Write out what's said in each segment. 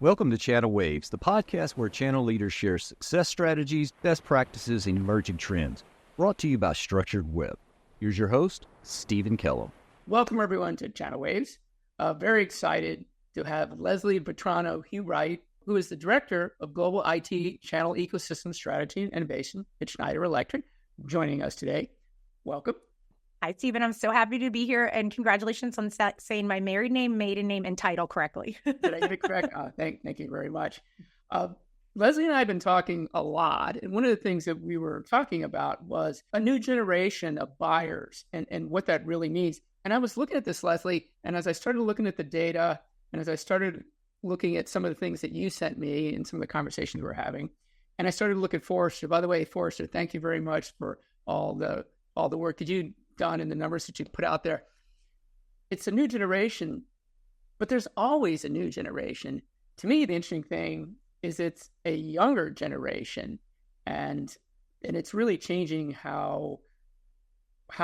Welcome to ChannelWaves, the podcast where channel leaders share success strategies, best practices, and emerging trends. Brought to you by Structured Web. Here's your host, Steven Kellam. Welcome, everyone, to ChannelWaves. Very excited to have Leslie Vitrano Hubright, who is the Director of Global IT Channel Ecosystem Strategy and Innovation at Schneider Electric, joining us today. Welcome. Hi, Steven. I'm so happy to be here, and congratulations on saying my married name, maiden name, and title correctly. Did I get it correct? Thank you very much. Leslie and I have been talking a lot, and one of the things that we were talking about was a new generation of buyers and what that really means. And I was looking at this, Leslie, and as I started looking at the data, and as I started looking at some of the things that you sent me and some of the conversations we were having, and I started to look at Forrester. By the way, Forrester, thank you very much for all the work that you've done and the numbers that you put out there. It's a new generation, but there's always a new generation. To me, the interesting thing is it's a younger generation, and it's really changing how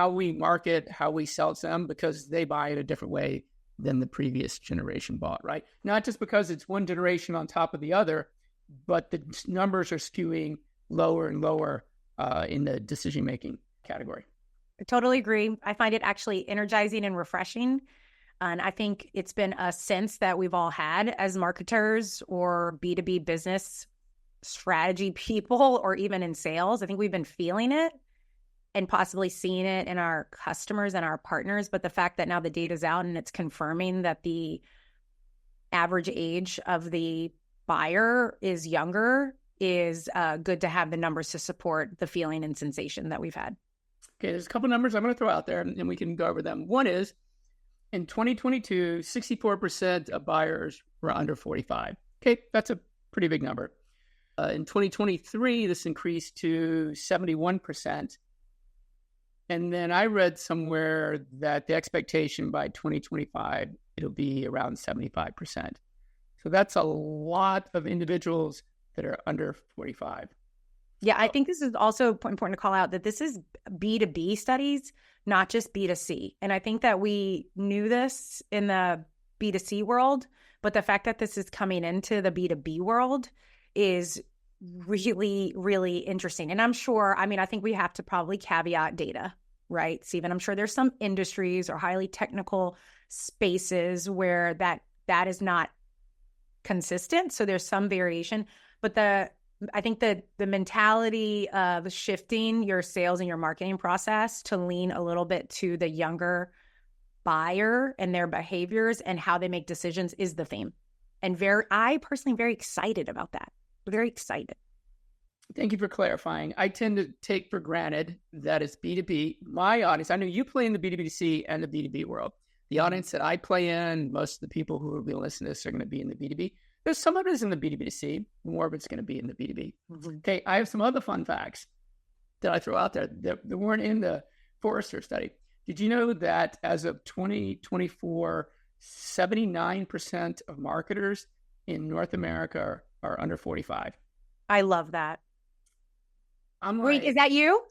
we market, how we sell to them, because they buy it a different way than the previous generation bought, right? Not just because it's one generation on top of the other, but the numbers are skewing lower and lower in the decision-making category. I totally agree. I find it actually energizing and refreshing. And I think it's been a sense that we've all had as marketers or B2B business strategy people, or even in sales. I think we've been feeling it and possibly seeing it in our customers and our partners. But the fact that now the data's out and it's confirming that the average age of the buyer is younger is good to have the numbers to support the feeling and sensation that we've had. Okay, there's a couple numbers I'm going to throw out there, and we can go over them. One is, in 2022, 64% of buyers were under 45. Okay, that's a pretty big number. In 2023, this increased to 71%. And then I read somewhere that the expectation by 2025, it'll be around 75%. So that's a lot of individuals that are under 45. Yeah, I think this is also important to call out that this is B2B studies, not just B2C. And I think that we knew this in the B2C world, but the fact that this is coming into the B2B world is really, really interesting. And I'm sure, I think we have to probably caveat data, right, Steven? I'm sure there's some industries or highly technical spaces where that is not consistent. So there's some variation, but I think that the mentality of shifting your sales and your marketing process to lean a little bit to the younger buyer and their behaviors and how they make decisions is the theme. And I personally am very excited about that. Very excited. Thank you for clarifying. I tend to take for granted that it's B2B. My audience, I know you play in the B2B2C and the B2B world. The audience that I play in, most of the people who will be listening to this are going to be in the B2B. There's some of it is in the B2B2C, more of it's going to be in the B2B. Mm-hmm. Okay, I have some other fun facts that I throw out there that weren't in the Forrester study. Did you know that as of 2024, 79% of marketers in North America are under 45? I love that. Wait, is that you?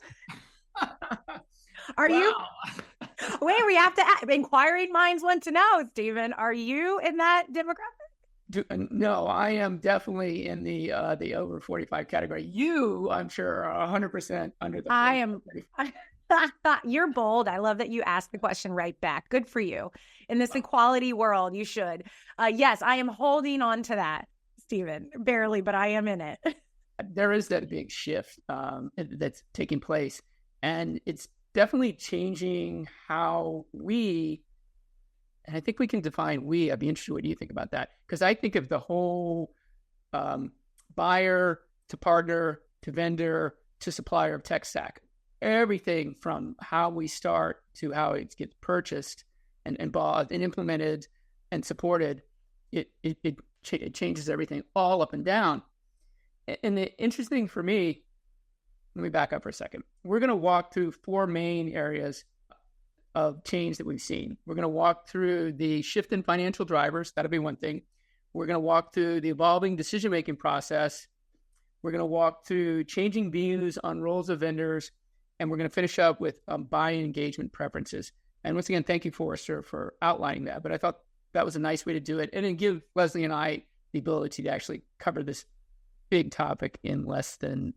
Are you? Wait, we have to inquiring minds want to know, Steven. Are you in that demographic? No, I am definitely in the over 45 category. You, I'm sure, are 100% under the 45. I am. You're bold. I love that you asked the question right back. Good for you. In this equality world, you should. Yes, I am holding on to that, Steven. Barely, but I am in it. There is that big shift that's taking place, and it's definitely changing how and I think we can define we. I'd be interested in what you think about that, because I think of the whole buyer to partner to vendor to supplier of tech stack. Everything from how we start to how it gets purchased and bought and implemented and supported, it changes everything all up and down. And the interesting for me, let me back up for a second. We're going to walk through four main areas of change that we've seen. We're going to walk through the shift in financial drivers. That'll be one thing. We're going to walk through the evolving decision-making process. We're going to walk through changing views on roles of vendors. And we're going to finish up with buying engagement preferences. And once again, thank you, Forrester, for outlining that. But I thought that was a nice way to do it. And then give Leslie and I the ability to actually cover this big topic in less than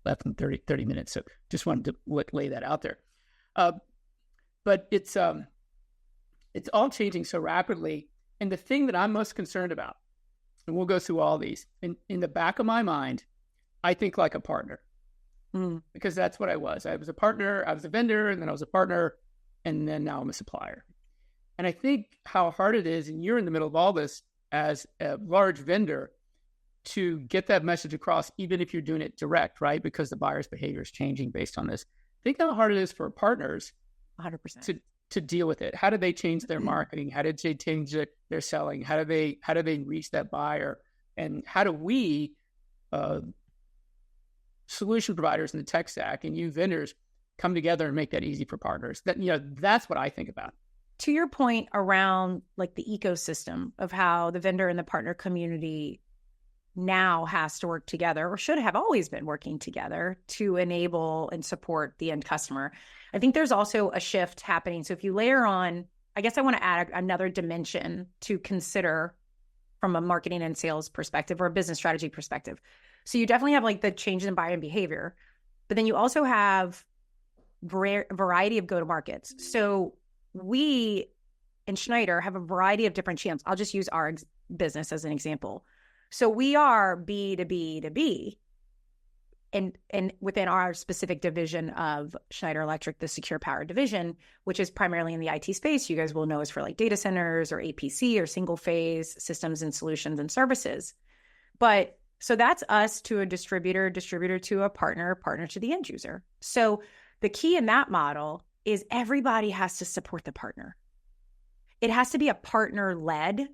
30 minutes. So just wanted to lay that out there. But it's all changing so rapidly. And the thing that I'm most concerned about, and we'll go through all these, in the back of my mind, I think like a partner. Because that's what I was. I was a partner, I was a vendor, and then I was a partner, and then now I'm a supplier. And I think how hard it is, and you're in the middle of all this as a large vendor, to get that message across, even if you're doing it direct, right? Because the buyer's behavior is changing based on this. Think how hard it is for partners 100% to deal with it. How do they change their marketing? How did they change their selling? How do they reach that buyer? And how do we, solution providers in the tech stack and you vendors, come together and make that easy for partners? That's what I think about. To your point around like the ecosystem of how the vendor and the partner community now has to work together, or should have always been working together to enable and support the end customer. I think there's also a shift happening. So if you layer on, I guess I want to add another dimension to consider from a marketing and sales perspective or a business strategy perspective. So you definitely have like the change in buyer behavior, but then you also have variety of go-to-markets. So we in Schneider have a variety of different channels. I'll just use our business as an example. So we are B2B2B, and within our specific division of Schneider Electric, the Secure Power division, which is primarily in the IT space, you guys will know is for like data centers or APC or single phase systems and solutions and services. But so that's us to a distributor to a partner to the end user. So the key in that model is everybody has to support the partner. It has to be a partner-led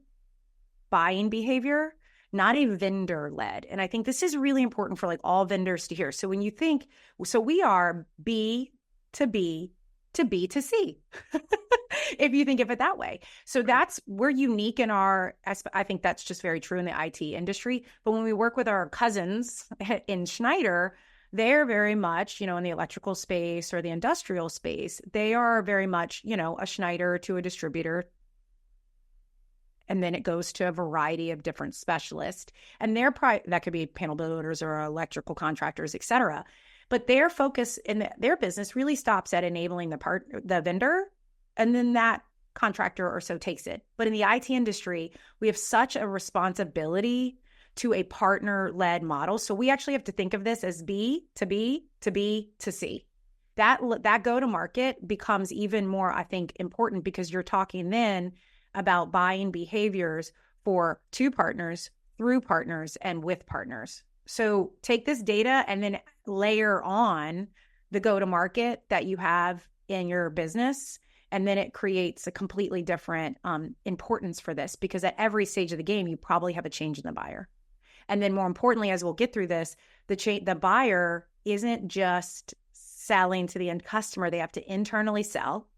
buying behavior, not a vendor-led. And I think this is really important for like all vendors to hear. So when you think, so we are B to B to B to C, if you think of it that way. So we're unique in I think that's just very true in the IT industry. But when we work with our cousins in Schneider, they're very much, in the electrical space or the industrial space, they are very much, a Schneider to a distributor. And then it goes to a variety of different specialists. And that could be panel builders or electrical contractors, et cetera. But their focus in their business really stops at enabling the vendor, and then that contractor or so takes it. But in the IT industry, we have such a responsibility to a partner-led model. So we actually have to think of this as B to B to B to C. That go-to-market becomes even more, I think, important because you're talking then about buying behaviors for two partners, through partners, and with partners. So take this data and then layer on the go-to-market that you have in your business, and then it creates a completely different importance for this, because at every stage of the game, you probably have a change in the buyer. And then more importantly, as we'll get through this, the buyer isn't just selling to the end customer. They have to internally sell.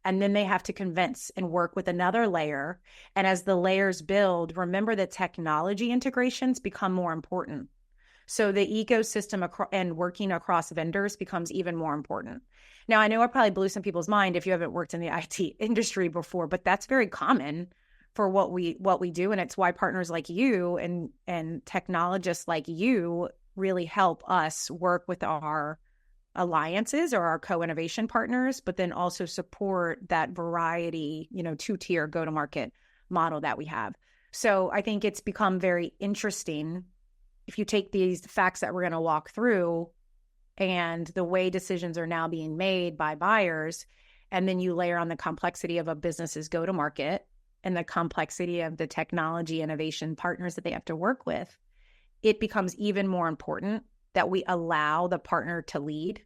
And then they have to convince and work with another layer. And as the layers build, remember that technology integrations become more important. So the ecosystem and working across vendors becomes even more important. Now, I know I probably blew some people's mind if you haven't worked in the IT industry before, but that's very common for what we do. And it's why partners like you and technologists like you really help us work with our alliances or our co-innovation partners, but then also support that variety, two-tier go-to-market model that we have. So I think it's become very interesting if you take these facts that we're going to walk through and the way decisions are now being made by buyers, and then you layer on the complexity of a business's go-to-market and the complexity of the technology innovation partners that they have to work with, it becomes even more important that we allow the partner to lead.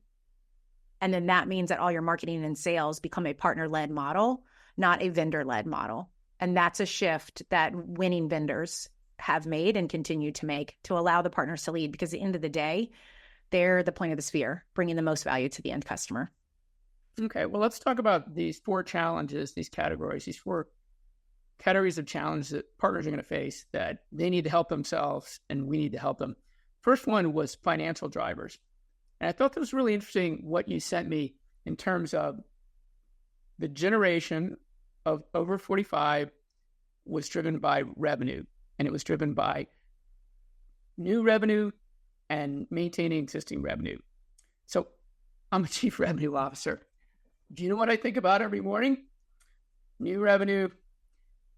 And then that means that all your marketing and sales become a partner-led model, not a vendor-led model. And that's a shift that winning vendors have made and continue to make to allow the partners to lead, because at the end of the day, they're the point of the sphere, bringing the most value to the end customer. Okay, well, let's talk about these four challenges, these categories, these four categories of challenge that partners are going to face that they need to help themselves and we need to help them. First one was financial drivers. And I thought that was really interesting what you sent me in terms of the generation of over 45 was driven by revenue. and it was driven by new revenue and maintaining existing revenue. So I'm a chief revenue officer. Do you know what I think about every morning? New revenue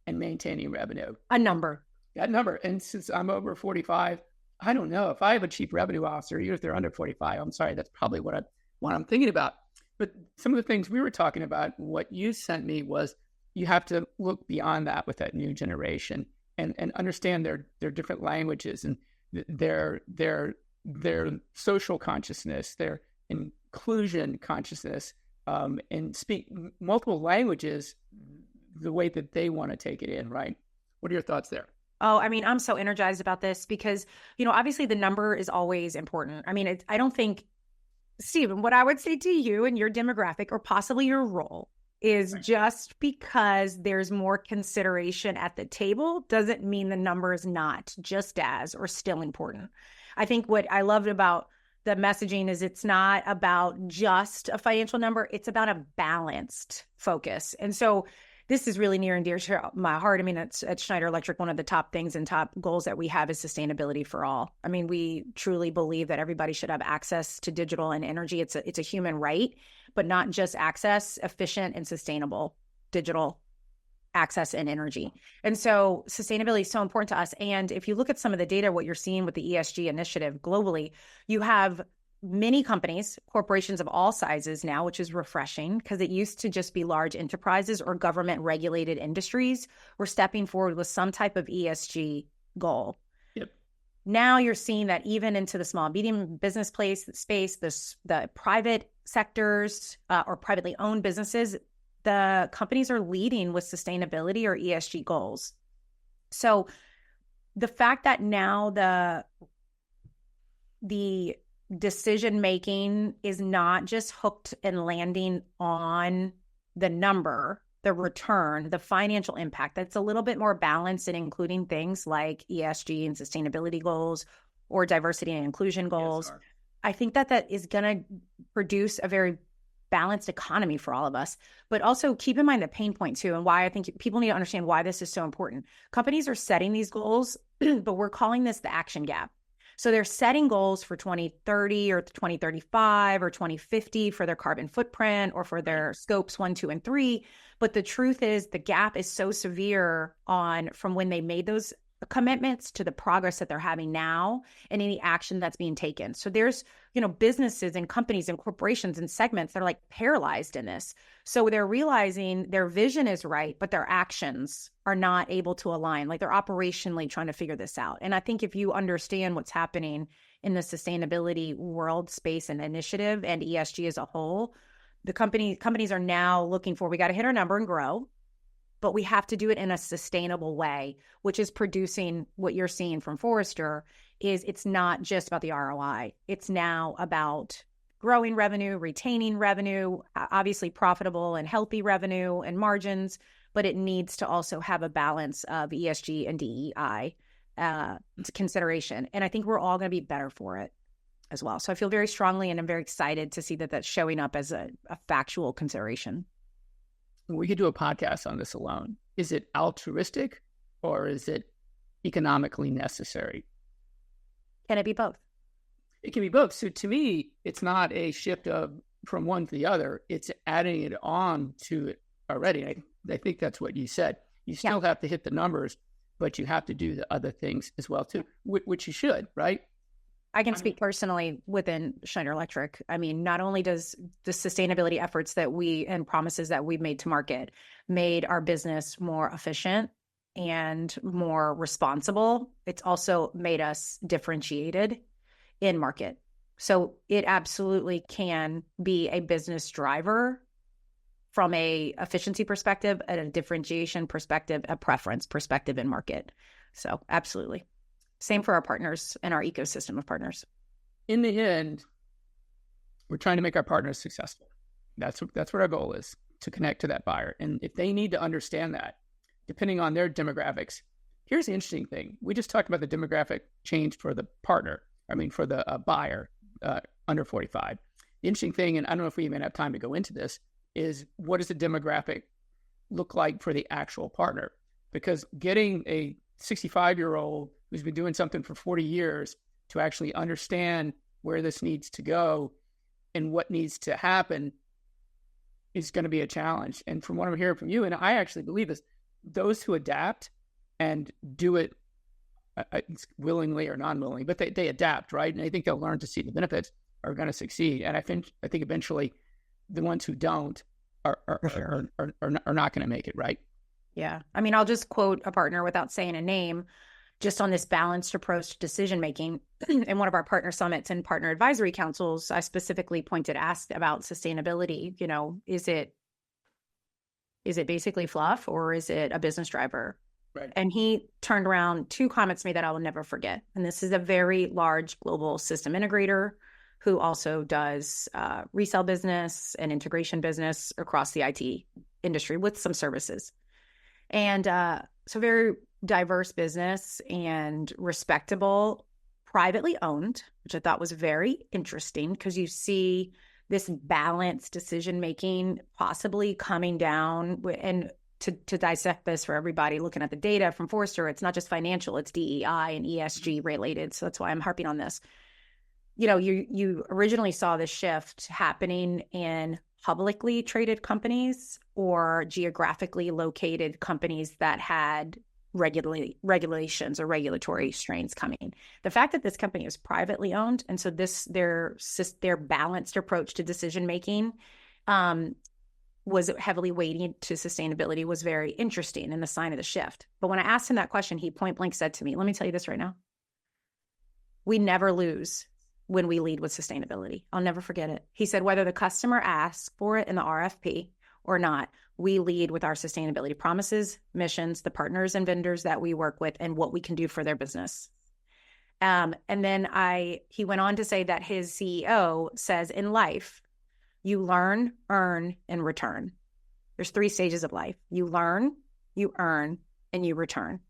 and maintaining revenue. A number. That number. And since I'm over 45, I don't know if I have a chief revenue officer, even if they're under 45. I'm sorry, that's probably what I'm thinking about. But some of the things we were talking about, what you sent me was you have to look beyond that with that new generation and understand their different languages and their social consciousness, their inclusion consciousness, and speak multiple languages the way that they want to take it in, right? What are your thoughts there? Oh, I mean, I'm so energized about this because, obviously the number is always important. I mean, I don't think, Steven, what I would say to you and your demographic or possibly your role is just because there's more consideration at the table doesn't mean the number is not just as or still important. I think what I loved about the messaging is it's not about just a financial number. It's about a balanced focus. And so this is really near and dear to my heart. I mean, at Schneider Electric, one of the top things and top goals that we have is sustainability for all. I mean, we truly believe that everybody should have access to digital and energy. It's a human right, but not just access, efficient and sustainable digital access and energy. And so sustainability is so important to us. And if you look at some of the data, what you're seeing with the ESG initiative globally, you have many companies, corporations of all sizes now, which is refreshing because it used to just be large enterprises or government regulated industries were stepping forward with some type of ESG goal. Yep. Now you're seeing that even into the small and medium business space, the private sectors or privately owned businesses, the companies are leading with sustainability or ESG goals. So the fact that now the decision-making is not just hooked and landing on the number, the return, the financial impact, that's a little bit more balanced and including things like ESG and sustainability goals or diversity and inclusion goals. Yes, I think that is going to produce a very balanced economy for all of us, but also keep in mind the pain point too, and why I think people need to understand why this is so important. Companies are setting these goals, but we're calling this the action gap. So they're setting goals for 2030 or 2035 or 2050 for their carbon footprint or for their scopes 1, 2, and 3. But the truth is the gap is so severe from when they made those commitments to the progress that they're having now and any action that's being taken. So there's, businesses and companies and corporations and segments that are like paralyzed in this. So they're realizing their vision is right, but their actions are not able to align. Like they're operationally trying to figure this out. And I think if you understand what's happening in the sustainability world space and initiative and ESG as a whole, the companies are now looking for, we got to hit our number and grow, but we have to do it in a sustainable way, which is producing what you're seeing from Forrester is it's not just about the ROI. It's now about growing revenue, retaining revenue, obviously profitable and healthy revenue and margins, but it needs to also have a balance of ESG and DEI consideration. And I think we're all going to be better for it as well. So I feel very strongly and I'm very excited to see that that's showing up as a factual consideration. We could do a podcast on this alone. Is it altruistic or is it economically necessary? Can it be both? It can be both. So to me, it's not a shift from one to the other. It's adding it on to it already. I think that's what you said. You still have to hit the numbers, but you have to do the other things as well too, which you should, right? I can speak personally within Schneider Electric. I mean, not only does the sustainability efforts that and promises that we've made to market made our business more efficient and more responsible, it's also made us differentiated in market. So it absolutely can be a business driver from a efficiency perspective, a differentiation perspective, a preference perspective in market. So absolutely. Same for our partners and our ecosystem of partners. In the end, we're trying to make our partners successful. That's what our goal is, to connect to that buyer. And if they need to understand that, depending on their demographics, here's the interesting thing. We just talked about the demographic change for the for the buyer under 45. The interesting thing, and I don't know if we even have time to go into this, is what does the demographic look like for the actual partner? Because getting a 65-year-old who's been doing something for 40 years to actually understand where this needs to go and what needs to happen is going to be a challenge. And from what I'm hearing from you, and I actually believe this, those who adapt and do it willingly or non-willingly, but they adapt, right? And I think they'll learn to see the benefits, are going to succeed. And I think eventually the ones who don't are not going to make it, right? Yeah. I mean, I'll just quote a partner without saying a name, just on this balanced approach to decision making. In one of our partner summits and partner advisory councils, I specifically asked about sustainability. You know, is it basically fluff, or is it a business driver? Right. And he turned around 2 comments to me that I will never forget. And this is a very large global system integrator who also does resale business and integration business across the IT industry with some services. And so very diverse business and respectable, privately owned, which I thought was very interesting because you see this balanced decision-making possibly coming down. And to dissect this for everybody looking at the data from Forrester, it's not just financial, it's DEI and ESG related. So that's why I'm harping on this. You know, you originally saw this shift happening in publicly traded companies or geographically located companies that had regulations or regulatory strains coming. The fact that this company is privately owned, and so their balanced approach to decision making was heavily weighted to sustainability, was very interesting and the sign of the shift. But when I asked him that question, he point blank said to me, let me tell you this right now. We never lose when we lead with sustainability. I'll never forget it. He said, whether the customer asks for it in the RFP or not, we lead with our sustainability promises, missions, the partners and vendors that we work with, and what we can do for their business. And then he went on to say that his CEO says in life, you learn, earn, and return. There's 3 stages of life. You learn, you earn, and you return.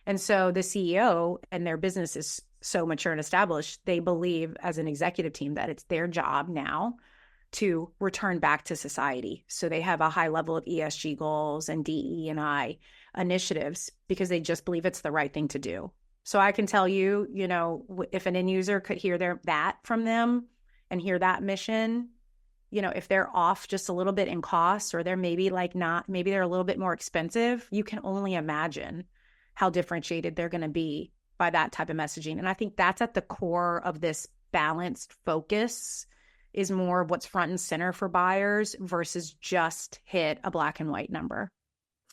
And so the CEO and their business is so mature and established, they believe as an executive team that it's their job now to return back to society. So they have a high level of ESG goals and DE&I initiatives because they just believe it's the right thing to do. So I can tell you, you know, if an end user could hear that from them and hear that mission, you know, if they're off just a little bit in cost, or they're maybe they're a little bit more expensive, you can only imagine how differentiated they're going to be by that type of messaging. And I think that's at the core of this balanced focus, is more of what's front and center for buyers versus just hit a black and white number.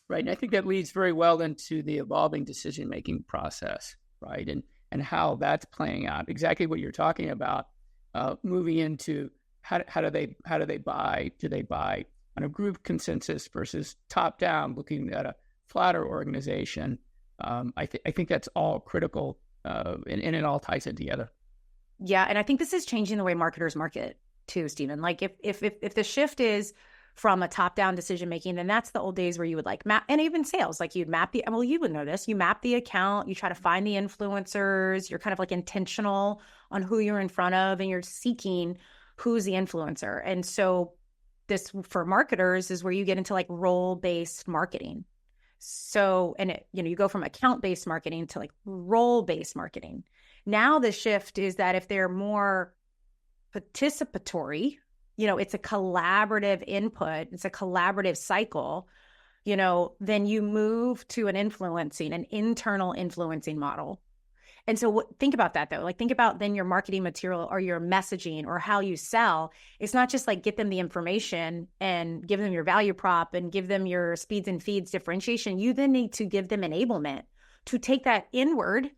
Right. And I think that leads very well into the evolving decision-making process, right? And how that's playing out. Exactly what you're talking about, moving into how do they buy? Do they buy on a group consensus versus top-down, looking at a flatter organization? I think that's all critical, and it all ties in together. Yeah, and I think this is changing the way marketers market too, Steven. Like if the shift is from a top-down decision making, then that's the old days where you would like map, and even sales, like you'd map you would know this. You map the account, you try to find the influencers. You're kind of like intentional on who you're in front of, and you're seeking who's the influencer. And so this for marketers is where you get into like role-based marketing. So, and you go from account-based marketing to like role-based marketing. Now the shift is that if they're more participatory, it's a collaborative input, it's a collaborative cycle, then you move to an internal influencing model. And so think about that though. Like think about then your marketing material or your messaging or how you sell. It's not just like get them the information and give them your value prop and give them your speeds and feeds differentiation. You then need to give them enablement to take that inward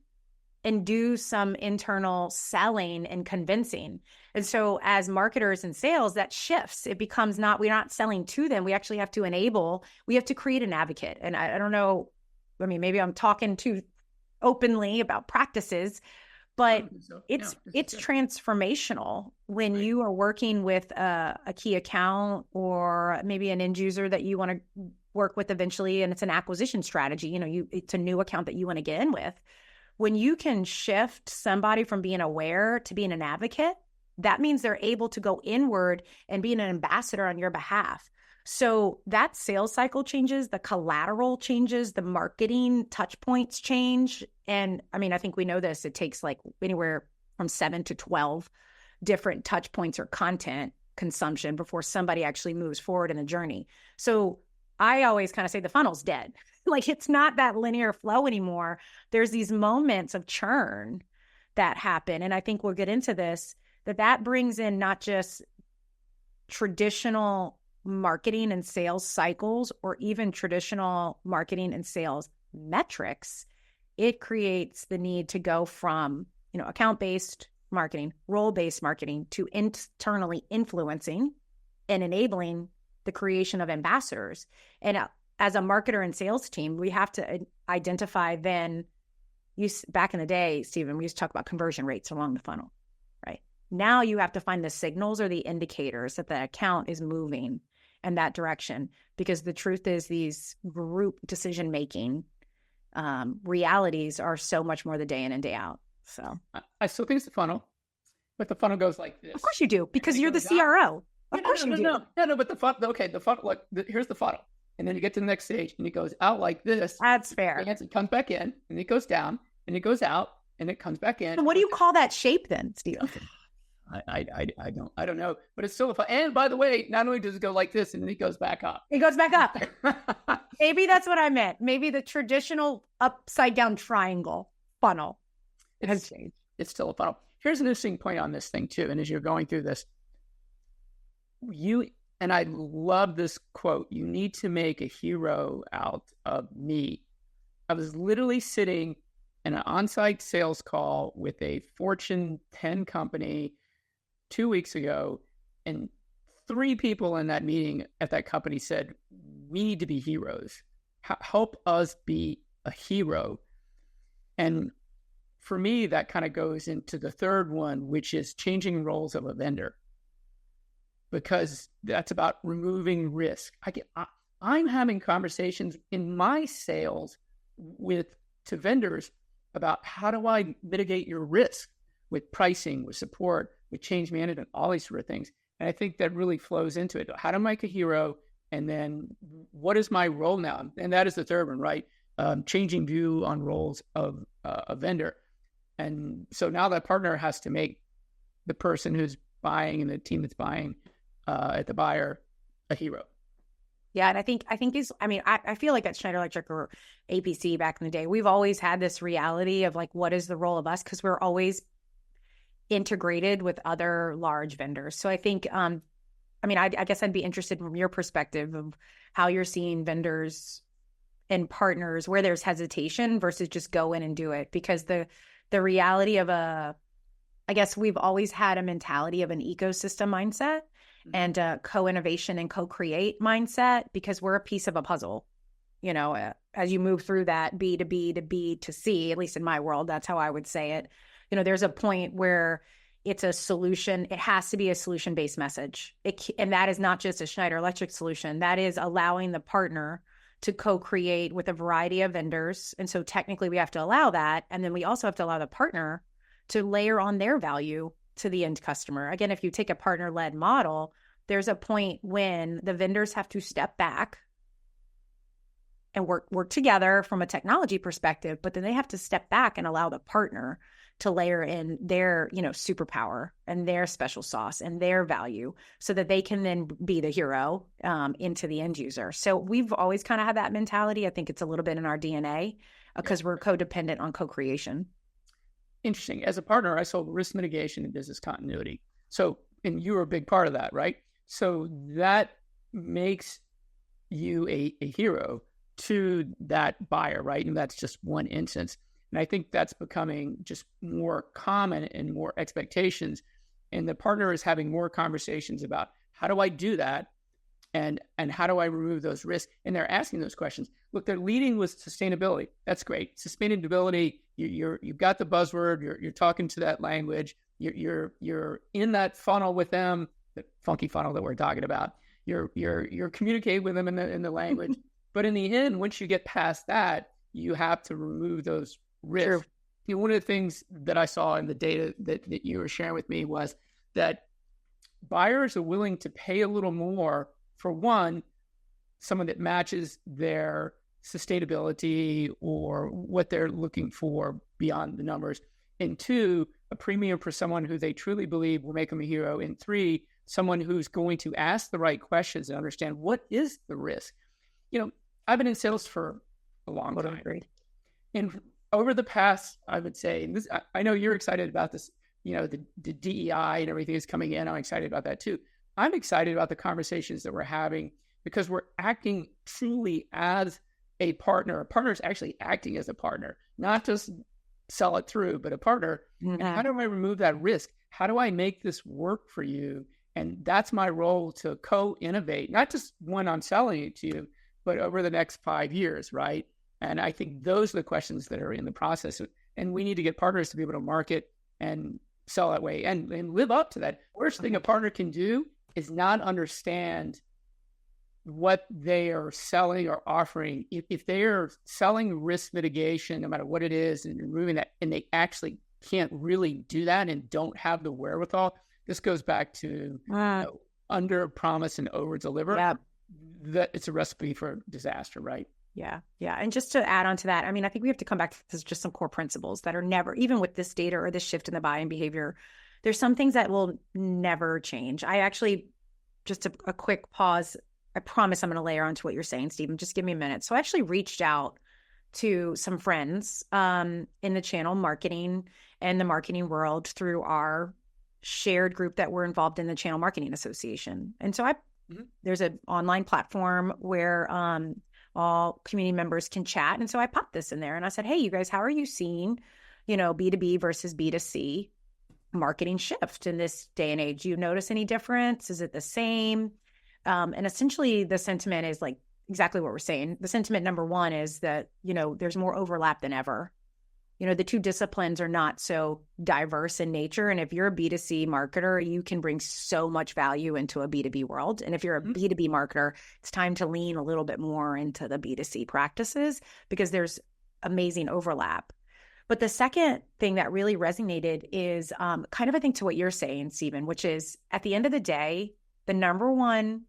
and do some internal selling and convincing. And so as marketers and sales, that shifts. It becomes we're not selling to them. We actually have to enable, we have to create an advocate. And I don't know, maybe I'm talking too openly about practices, but it's transformational when you are working with a key account or maybe an end user that you want to work with eventually, and it's an acquisition strategy. It's a new account that you want to get in with. When you can shift somebody from being aware to being an advocate, that means they're able to go inward and be an ambassador on your behalf. So that sales cycle changes, the collateral changes, the marketing touch points change. And I mean, I think we know this, it takes like anywhere from 7 to 12 different touch points or content consumption before somebody actually moves forward in the journey. So I always kind of say the funnel's dead. Like it's not that linear flow anymore. There's these moments of churn that happen. And I think we'll get into this, that brings in not just traditional marketing and sales cycles or even traditional marketing and sales metrics. It creates the need to go from, account-based marketing, role-based marketing to internally influencing and enabling the creation of ambassadors. And as a marketer and sales team, we have to identify then, back in the day, Steven, we used to talk about conversion rates along the funnel, right? Now you have to find the signals or the indicators that the account is moving in that direction, because the truth is these group decision-making realities are so much more the day in and day out. So I still think it's the funnel, but the funnel goes like this. Of course you do, because you're the CRO. Of course you do. No, but the funnel, okay, the funnel, look, here's the funnel. And then you get to the next stage and it goes out like this. That's fair. And it comes back in and it goes down and it goes out and it comes back in. And what do you call that shape then, Steve? I don't know, but it's still a fun. And by the way, not only does it go like this, and then it goes back up. It goes back up. Maybe that's what I meant. Maybe the traditional upside down triangle funnel has changed. It's still a funnel. Here's an interesting point on this thing too. And as you're going through this, and I love this quote, you need to make a hero out of me. I was literally sitting in an on-site sales call with a Fortune 10 company 2 weeks ago, and 3 people in that meeting at that company said, we need to be heroes. Help us be a hero. And for me, that kind of goes into the third one, which is changing roles of a vendor, because that's about removing risk. I'm having conversations in my sales to vendors about how do I mitigate your risk with pricing, with support, with change management, all these sort of things. And I think that really flows into it. How to make a hero, and then what is my role now? And that is the third one, right? Changing view on roles of a vendor. And so now that partner has to make the person who's buying and the team that's buying at the buyer a hero. Yeah, and I think I feel like at Schneider Electric or APC back in the day, we've always had this reality of like, what is the role of us? Because we're always integrated with other large vendors. So I think, I guess I'd be interested from your perspective of how you're seeing vendors and partners where there's hesitation versus just go in and do it. Because the reality of I guess we've always had a mentality of an ecosystem mindset and a co-innovation and co-create mindset, because we're a piece of a puzzle. As you move through that B to B to B to C, at least in my world, that's how I would say it. There's a point where it's a solution. It has to be a solution-based message. And that is not just a Schneider Electric solution. That is allowing the partner to co-create with a variety of vendors. And so technically we have to allow that. And then we also have to allow the partner to layer on their value to the end customer. Again, if you take a partner-led model, there's a point when the vendors have to step back and work together from a technology perspective, but then they have to step back and allow the partner to layer in their, superpower and their special sauce and their value so that they can then be the hero into the end user. So we've always kind of had that mentality. I think it's a little bit in our DNA because we're codependent on co-creation. Interesting. As a partner, I sold risk mitigation and business continuity. So, and you were a big part of that, right? So that makes you a hero to that buyer, right? And that's just one instance. And I think that's becoming just more common and more expectations. And the partner is having more conversations about how do I do that? And how do I remove those risks? And they're asking those questions. Look, they're leading with sustainability. That's great. Sustainability, you've got the buzzword, you're talking to that language, you're in that funnel with them, the funky funnel that we're talking about. You're communicating with them in the language. But in the end, once you get past that, you have to remove those risks. One of the things that I saw in the data that you were sharing with me was that buyers are willing to pay a little more for, one, someone that matches their sustainability or what they're looking for beyond the numbers. And 2, a premium for someone who they truly believe will make them a hero. And 3, someone who's going to ask the right questions and understand what is the risk. I've been in sales for a long time. And over the past, I would say, and this, I know you're excited about this, the DEI and everything is coming in. I'm excited about that too. I'm excited about the conversations that we're having because we're acting truly as a partner. A partner is actually acting as a partner, not just sell it through, but a partner. Mm-hmm. And how do I remove that risk? How do I make this work for you? And that's my role, to co-innovate, not just when I'm selling it to you, but over the next 5 years, right? And I think those are the questions that are in the process. And we need to get partners to be able to market and sell that way and live up to that. Worst thing a partner can do is not understand what they are selling or offering. If they are selling risk mitigation, no matter what it is, and removing that, and they actually can't really do that and don't have the wherewithal, this goes back to under promise and over deliver. Yeah. That it's a recipe for disaster, right? Yeah. Yeah. And just to add on to that, I mean, I think we have to come back to just some core principles that are never, even with this data or this shift in the buying behavior, there's some things that will never change. I actually, just a quick pause. I promise I'm going to layer onto what you're saying, Steven. Just give me a minute. So I actually reached out to some friends in the channel marketing and the marketing world through our shared group that we're involved in, the Channel Marketing Association. And so there's an online platform where all community members can chat. And so I popped this in there and I said, hey, you guys, how are you seeing, B2B versus B2C marketing shift in this day and age? Do you notice any difference? Is it the same? And essentially the sentiment is like exactly what we're saying. The sentiment number one is that, there's more overlap than ever. The two disciplines are not so diverse in nature. And if you're a B2C marketer, you can bring so much value into a B2B world. And if you're a B2B marketer, it's time to lean a little bit more into the B2C practices because there's amazing overlap. But the second thing that really resonated is kind of, I think, to what you're saying, Steven, which is at the end of the day, the number one,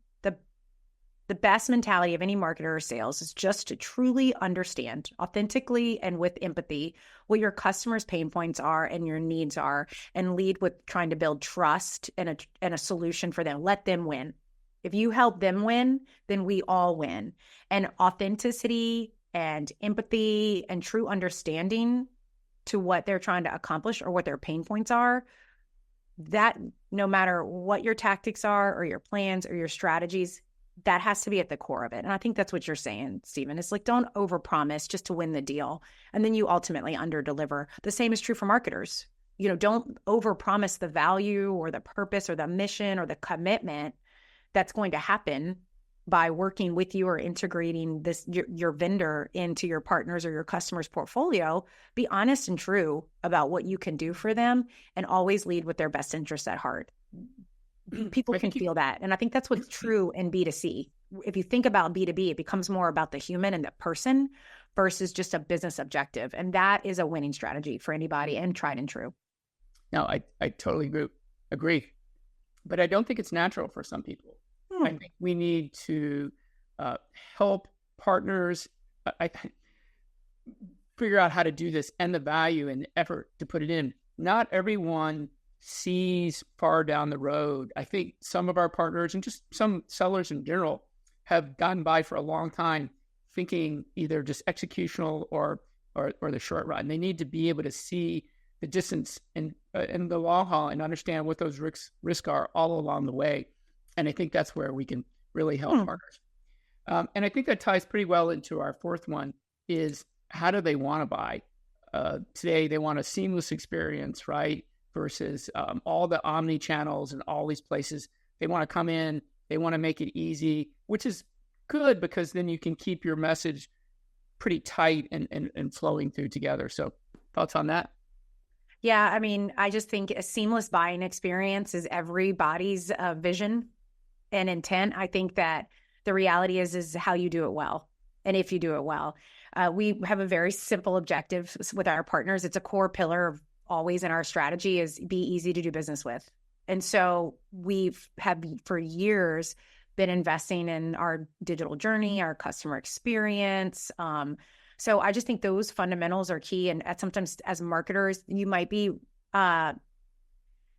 the best mentality of any marketer or sales is just to truly understand authentically and with empathy what your customers' pain points are and your needs are, and lead with trying to build trust and a solution for them. Let them win. If you help them win, then we all win. And authenticity and empathy and true understanding to what they're trying to accomplish or what their pain points are, that no matter what your tactics are or your plans or your strategies, that has to be at the core of it. And I think that's what you're saying, Steven. It's like, don't overpromise just to win the deal. And then you ultimately underdeliver. The same is true for marketers. Don't overpromise the value or the purpose or the mission or the commitment that's going to happen by working with you or integrating your vendor into your partners or your customers' portfolio. Be honest and true about what you can do for them and always lead with their best interests at heart. People can feel that. And I think that's what's true in B2C. If you think about B2B, it becomes more about the human and the person versus just a business objective. And that is a winning strategy for anybody and tried and true. No, I totally agree. But I don't think it's natural for some people. I think we need to help partners figure out how to do this and the value and the effort to put it in. Not everyone sees far down the road. I think some of our partners and just some sellers in general have gotten by for a long time thinking either just executional or the short run. They need to be able to see the distance and the long haul and understand what those risks are all along the way. And I think that's where we can really help partners. And I think that ties pretty well into our fourth one is how do they want to buy? Today, they want a seamless experience, right? Versus all the omni channels and all these places. They want to come in, they want to make it easy, which is good because then you can keep your message pretty tight and flowing through together. So thoughts on that? Yeah, I mean, I just think a seamless buying experience is everybody's vision and intent. I think that the reality is how you do it well. And if you do it well, we have a very simple objective with our partners. It's a core pillar of always in our strategy is be easy to do business with. And so we've had for years been investing in our digital journey, our customer experience. So I just think those fundamentals are key. And sometimes as marketers, you might be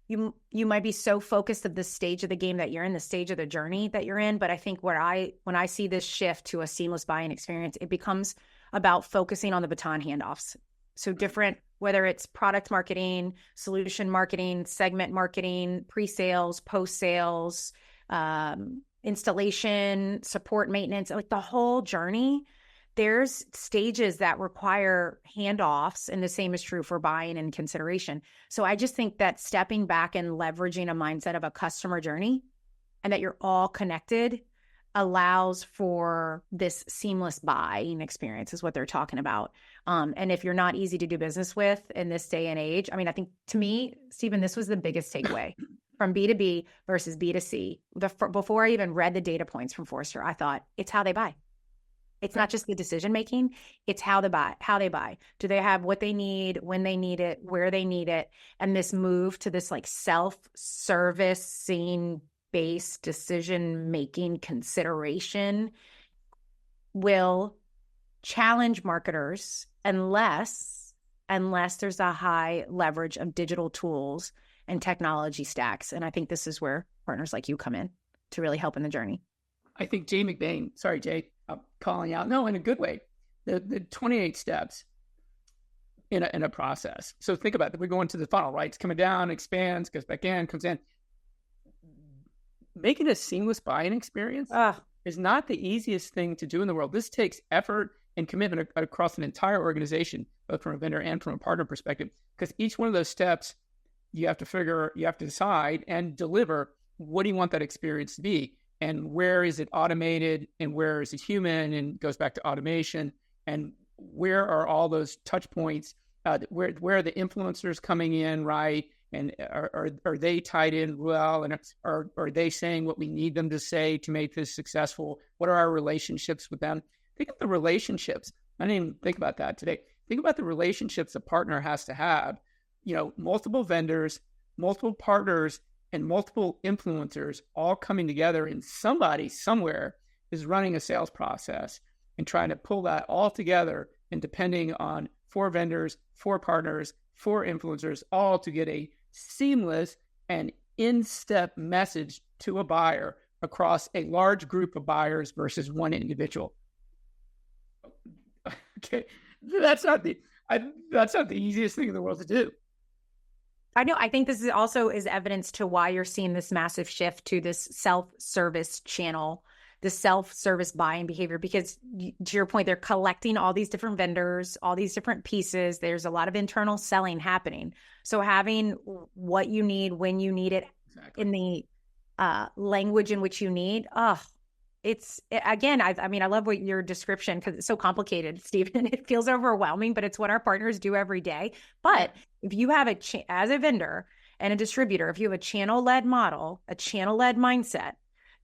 you might be so focused at the stage of the game that you're in, the stage of the journey that you're in. But I think when I see this shift to a seamless buying experience, it becomes about focusing on the baton handoffs. So different, whether it's product marketing, solution marketing, segment marketing, pre-sales, post-sales, installation, support, maintenance, like the whole journey, there's stages that require handoffs, and the same is true for buying and consideration. So I just think that stepping back and leveraging a mindset of a customer journey and that you're all connected allows for this seamless buying experience is what they're talking about. And if you're not easy to do business with in this day and age, I mean, I think to me, Steven, this was the biggest takeaway from B2B versus B2C. Before I even read the data points from Forrester, I thought it's how they buy. It's not just the decision making, it's how they buy. Do they have what they need, when they need it, where they need it? And this move to this like self-servicing based decision making consideration will challenge marketers unless there's a high leverage of digital tools and technology stacks. And I think this is where partners like you come in to really help in the journey. I think Jay McBain, sorry, Jay, I'm calling out. No, in a good way. The 28 steps in a process. So think about that. We go into the funnel, right? It's coming down, expands, goes back in, comes in. Making a seamless buying experience is not the easiest thing to do in the world. This takes effort and commitment across an entire organization, both from a vendor and from a partner perspective, because each one of those steps, you have to decide and deliver, what do you want that experience to be? And where is it automated and where is it human, and goes back to automation, and where are all those touch points, where are the influencers coming in, right? And are they tied in well? And are they saying what we need them to say to make this successful? What are our relationships with them? Think of the relationships. I didn't even think about that today. Think about the relationships a partner has to have. Multiple vendors, multiple partners, and multiple influencers all coming together, and somebody somewhere is running a sales process and trying to pull that all together, and depending on 4 vendors, 4 partners, 4 influencers, all to get a seamless and in-step message to a buyer across a large group of buyers versus one individual. Okay, that's not the easiest thing in the world to do. I know. I think this is also evidence to why you're seeing this massive shift to this self-service channel, the self-service buying behavior, because to your point, they're collecting all these different vendors, all these different pieces. There's a lot of internal selling happening. So having what you need, when you need it, exactly, in the language in which you need, again, I love what your description, because it's so complicated, Steven. It feels overwhelming, but it's what our partners do every day. But if you have as a vendor and a distributor, if you have a channel-led model, a channel-led mindset,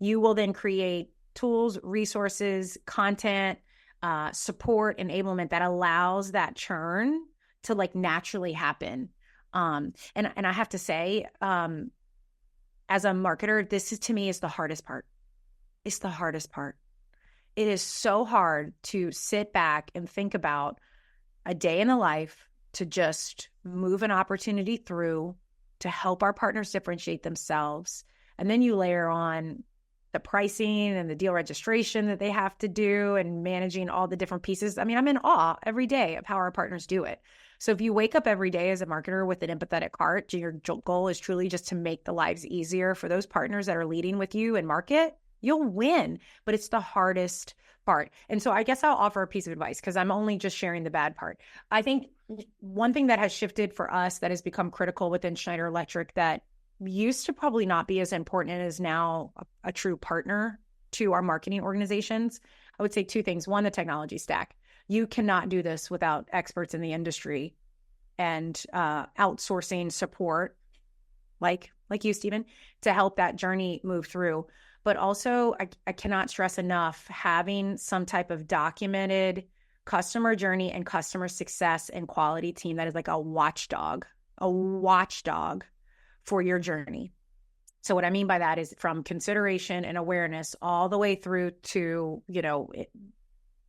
you will then create tools, resources, content, support, enablement that allows that churn to like naturally happen. And I have to say, as a marketer, to me is the hardest part. It's the hardest part. It is so hard to sit back and think about a day in the life to just move an opportunity through to help our partners differentiate themselves. And then you layer on the pricing and the deal registration that they have to do and managing all the different pieces. I mean, I'm in awe every day of how our partners do it. So if you wake up every day as a marketer with an empathetic heart, your goal is truly just to make the lives easier for those partners that are leading with you in market, you'll win, but it's the hardest part. And so I guess I'll offer a piece of advice, because I'm only just sharing the bad part. I think one thing that has shifted for us that has become critical within Schneider Electric that used to probably not be as important and is now a true partner to our marketing organizations, I would say 2 things. 1, the technology stack. You cannot do this without experts in the industry and outsourcing support like you, Steven, to help that journey move through. But also, I cannot stress enough having some type of documented customer journey and customer success and quality team that is like a watchdog for your journey. So what I mean by that is from consideration and awareness all the way through to,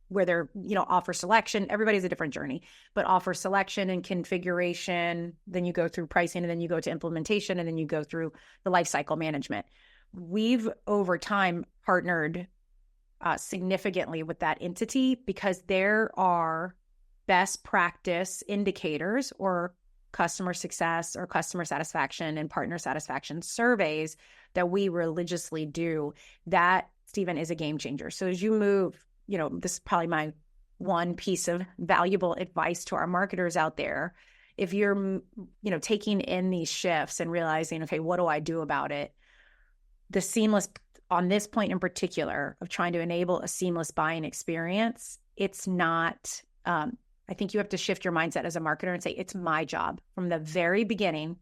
where they're, offer selection. Everybody's a different journey, but offer selection and configuration. Then you go through pricing, and then you go to implementation, and then you go through the life cycle management. We've over time partnered significantly with that entity because there are best practice indicators or customer success or customer satisfaction and partner satisfaction surveys that we religiously do. That, Steven, is a game changer. So as you move, this is probably my one piece of valuable advice to our marketers out there. If you're, taking in these shifts and realizing, okay, what do I do about it? The seamless, on this point in particular, of trying to enable a seamless buying experience, it's not, I think you have to shift your mindset as a marketer and say, it's my job from the very beginning,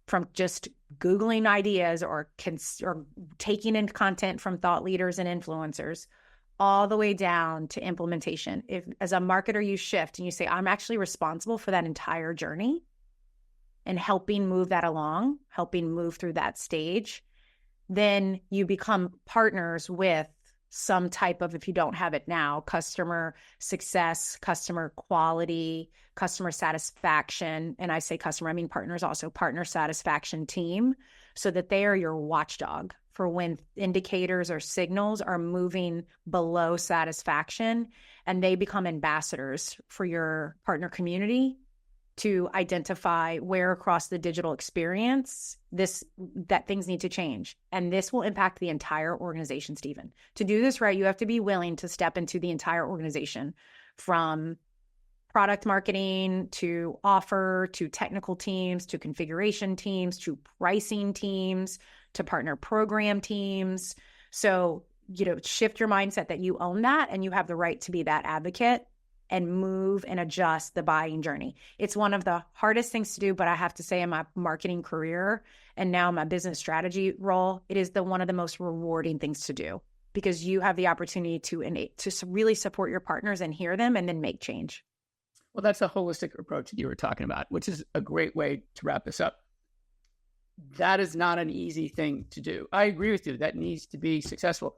from just Googling ideas or taking in content from thought leaders and influencers, all the way down to implementation. If as a marketer, you shift and you say, I'm actually responsible for that entire journey and helping move that along, helping move through that stage, then you become partners with some type of, if you don't have it now, customer success, customer quality, customer satisfaction. And I say customer, I mean partners also, partner satisfaction team, so that they are your watchdog for when indicators or signals are moving below satisfaction, and they become ambassadors for your partner community to identify where across the digital experience that things need to change. And this will impact the entire organization, Steven. To do this right, you have to be willing to step into the entire organization, from product marketing to offer to technical teams to configuration teams to pricing teams to partner program teams. So, shift your mindset that you own that and you have the right to be that advocate and move and adjust the buying journey. It's one of the hardest things to do, but I have to say in my marketing career and now my business strategy role, it is one of the most rewarding things to do, because you have the opportunity to really support your partners and hear them and then make change. Well, that's a holistic approach that you were talking about, which is a great way to wrap this up. That is not an easy thing to do. I agree with you. That needs to be successful.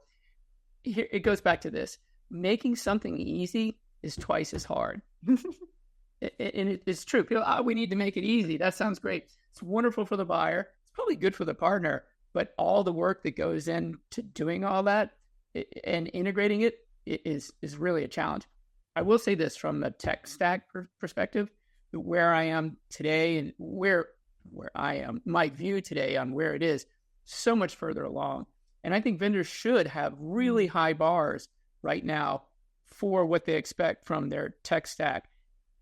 Here, it goes back to this. Making something easy is twice as hard. And it's true. People, we need to make it easy. That sounds great. It's wonderful for the buyer. It's probably good for the partner, but all the work that goes into doing all that and integrating it is really a challenge. I will say this from the tech stack perspective, where I am today and where I am, my view today on where it is, so much further along. And I think vendors should have really high bars right now for what they expect from their tech stack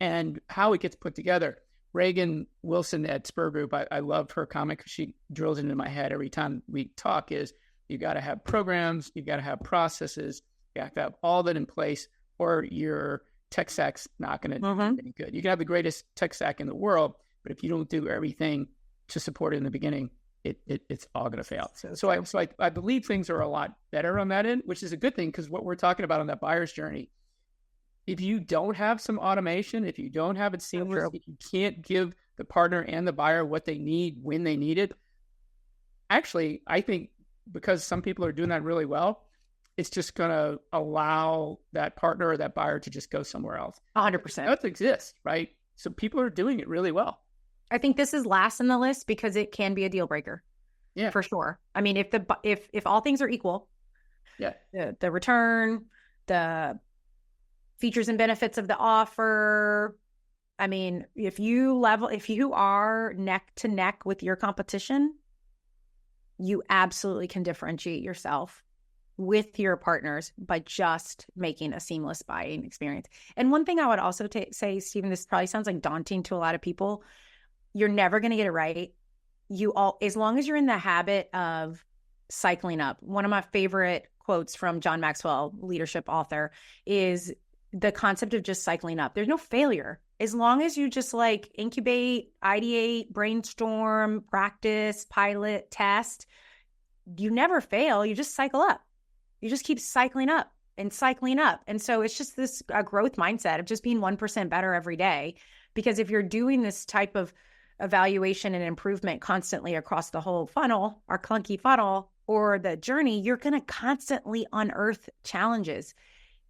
and how it gets put together. Reagan Wilson at Spur Group, I love her comment because she drills into my head every time we talk, is you got to have programs, you got to have processes, you have to have all that in place, or your tech stack's not going to do any good. You can have the greatest tech stack in the world, but if you don't do everything to support it in the beginning, it's all going to fail. So I believe things are a lot better on that end, which is a good thing, because what we're talking about on that buyer's journey, if you don't have some automation, if you don't have it seamless, if you can't give the partner and the buyer what they need when they need it, actually, I think because some people are doing that really well, it's just going to allow that partner or that buyer to just go somewhere else. 100%. That exists, right? So people are doing it really well. I think this is last in the list because it can be a deal breaker. Yeah, for sure. I mean, if all things are equal, the return, the features and benefits of the offer. I mean, if you are neck to neck with your competition, you absolutely can differentiate yourself with your partners by just making a seamless buying experience. And one thing I would also say, Steven, this probably sounds like daunting to a lot of people. You're never going to get it right. As long as you're in the habit of cycling up. One of my favorite quotes from John Maxwell, leadership author, is the concept of just cycling up. There's no failure. As long as you just incubate, ideate, brainstorm, practice, pilot, test, you never fail. You just cycle up. You just keep cycling up and cycling up. And so it's just a growth mindset of just being 1% better every day. Because if you're doing this type of evaluation and improvement constantly across the whole funnel, our clunky funnel or the journey, you're going to constantly unearth challenges.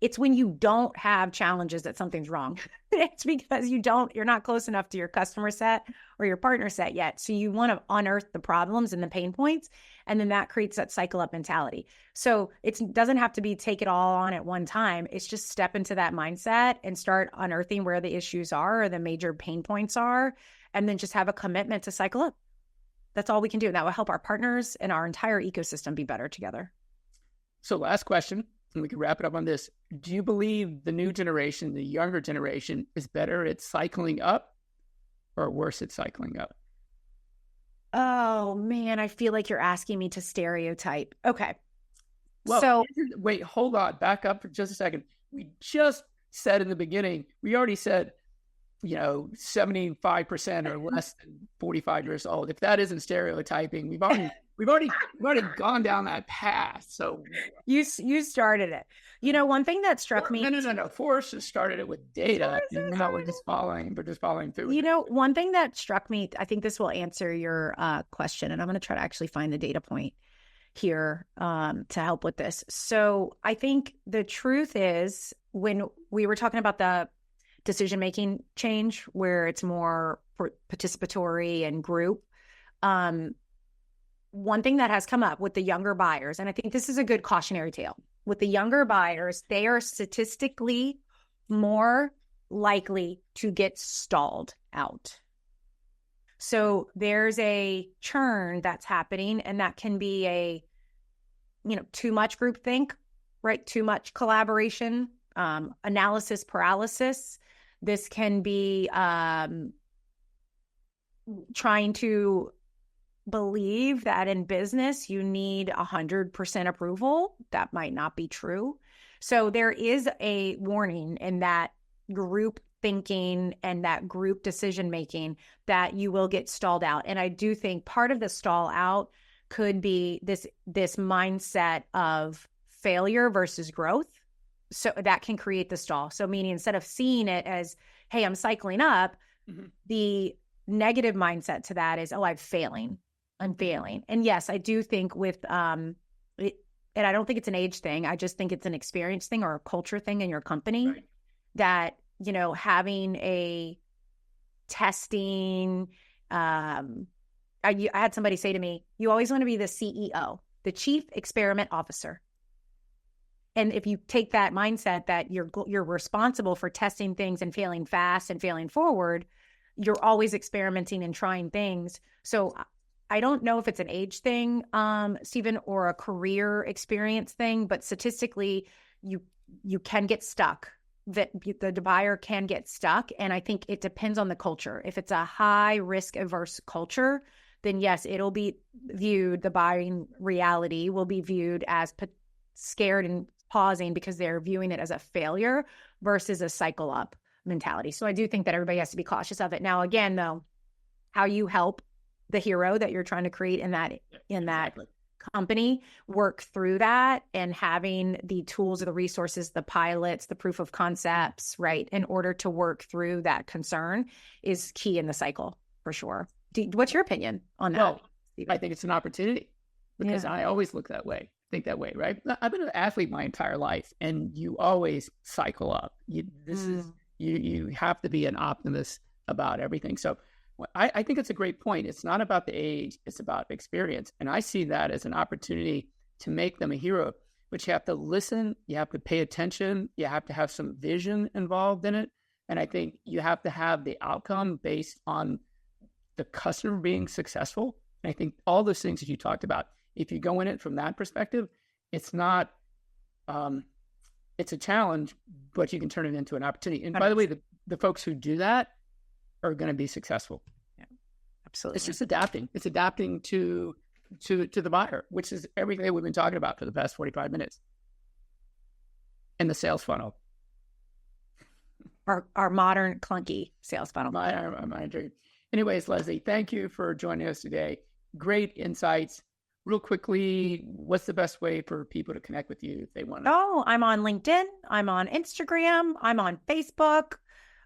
It's when you don't have challenges that something's wrong. It's because you're not close enough to your customer set or your partner set yet. So you want to unearth the problems and the pain points. And then that creates that cycle up mentality. So it doesn't have to be take it all on at one time. It's just step into that mindset and start unearthing where the issues are or the major pain points are. And then just have a commitment to cycle up. That's all we can do. And that will help our partners and our entire ecosystem be better together. So last question, and we can wrap it up on this. Do you believe the new generation, the younger generation, is better at cycling up or worse at cycling up? Oh, man, I feel like you're asking me to stereotype. Okay. Well, so wait, hold on. Back up for just a second. We just said in the beginning, we already said, 75% or less than 45 years old. If that isn't stereotyping, we've already gone down that path. So you started it. One thing that struck me. No. Forrest has started it with data, and now we're just following through. One thing that struck me, I think this will answer your question, and I'm going to try to actually find the data point here to help with this. So I think the truth is, when we were talking about the decision-making change, where it's more participatory and group, one thing that has come up with the younger buyers, and I think this is a good cautionary tale, with the younger buyers, they are statistically more likely to get stalled out. So there's a churn that's happening, and that can be too much groupthink, right? Too much collaboration, analysis paralysis. This can be trying to believe that in business you need 100% approval. That might not be true. So there is a warning in that group thinking and that group decision making that you will get stalled out. And I do think part of the stall out could be this mindset of failure versus growth. So that can create the stall. So meaning, instead of seeing it as, hey, I'm cycling up, the negative mindset to that is, oh, I'm failing. And yes, I do think with, and I don't think it's an age thing. I just think it's an experience thing or a culture thing in your company, right? That, having a testing, I had somebody say to me, you always want to be the CEO, the chief experiment officer. And if you take that mindset that you're responsible for testing things and failing fast and failing forward, you're always experimenting and trying things. So I don't know if it's an age thing, Steven, or a career experience thing, but statistically, you can get stuck. The buyer can get stuck. And I think it depends on the culture. If it's a high risk averse culture, then yes, it'll be viewed, the buying reality will be viewed as scared and pausing because they're viewing it as a failure versus a cycle up mentality. So I do think that everybody has to be cautious of it. Now, again, though, how you help the hero that you're trying to create in that company work through that, and having the tools or the resources, the pilots, the proof of concepts, right, in order to work through that concern is key in the cycle for sure. What's your opinion on that? Well, I think it's an opportunity because I always think that way, right? I've been an athlete my entire life, and you always cycle up. You have to be an optimist about everything. So I think it's a great point. It's not about the age, it's about experience. And I see that as an opportunity to make them a hero, but you have to listen, you have to pay attention, you have to have some vision involved in it. And I think you have to have the outcome based on the customer being successful. And I think all those things that you talked about, if you go in it from that perspective, it's not, it's a challenge, but you can turn it into an opportunity. And by the way, the folks who do that are going to be successful. Yeah, absolutely. It's just adapting. It's adapting to the buyer, which is everything we've been talking about for the past 45 minutes. And the sales funnel. Our modern clunky sales funnel. My dream. Anyways, Leslie, thank you for joining us today. Great insights. Real quickly, what's the best way for people to connect with you if they want to? Oh, I'm on LinkedIn. I'm on Instagram. I'm on Facebook.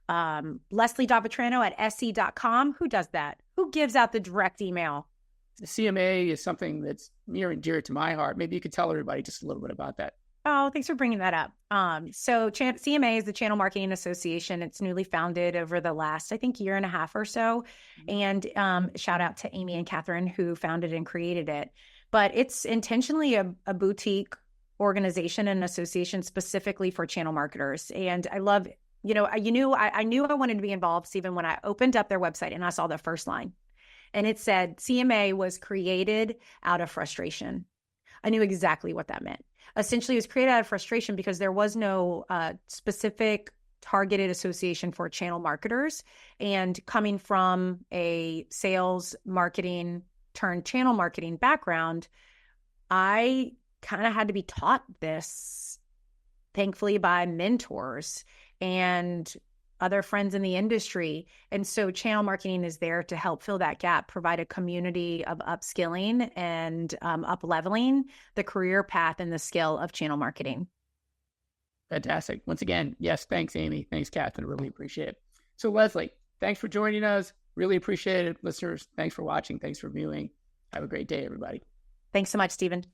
Leslie.Vitrano at se.com. Who does that? Who gives out the direct email? The CMA is something that's near and dear to my heart. Maybe you could tell everybody just a little bit about that. Oh, thanks for bringing that up. So CMA is the Channel Marketing Association. It's newly founded over the last, I think, year and a half or so. And shout out to Amy and Catherine who founded and created it. But it's intentionally a boutique organization and association specifically for channel marketers. And I love, I knew I wanted to be involved, Steven, when I opened up their website and I saw the first line. And it said CMA was created out of frustration. I knew exactly what that meant. Essentially, it was created out of frustration because there was no specific targeted association for channel marketers. And coming from a sales, marketing, turned channel marketing background, I kind of had to be taught this, thankfully, by mentors and other friends in the industry. And so channel marketing is there to help fill that gap, provide a community of upskilling and up-leveling the career path and the skill of channel marketing. Fantastic. Once again, yes, thanks, Amy. Thanks, Catherine. Really appreciate it. So, Leslie, thanks for joining us. Really appreciate it. Listeners, thanks for watching. Thanks for viewing. Have a great day, everybody. Thanks so much, Steven.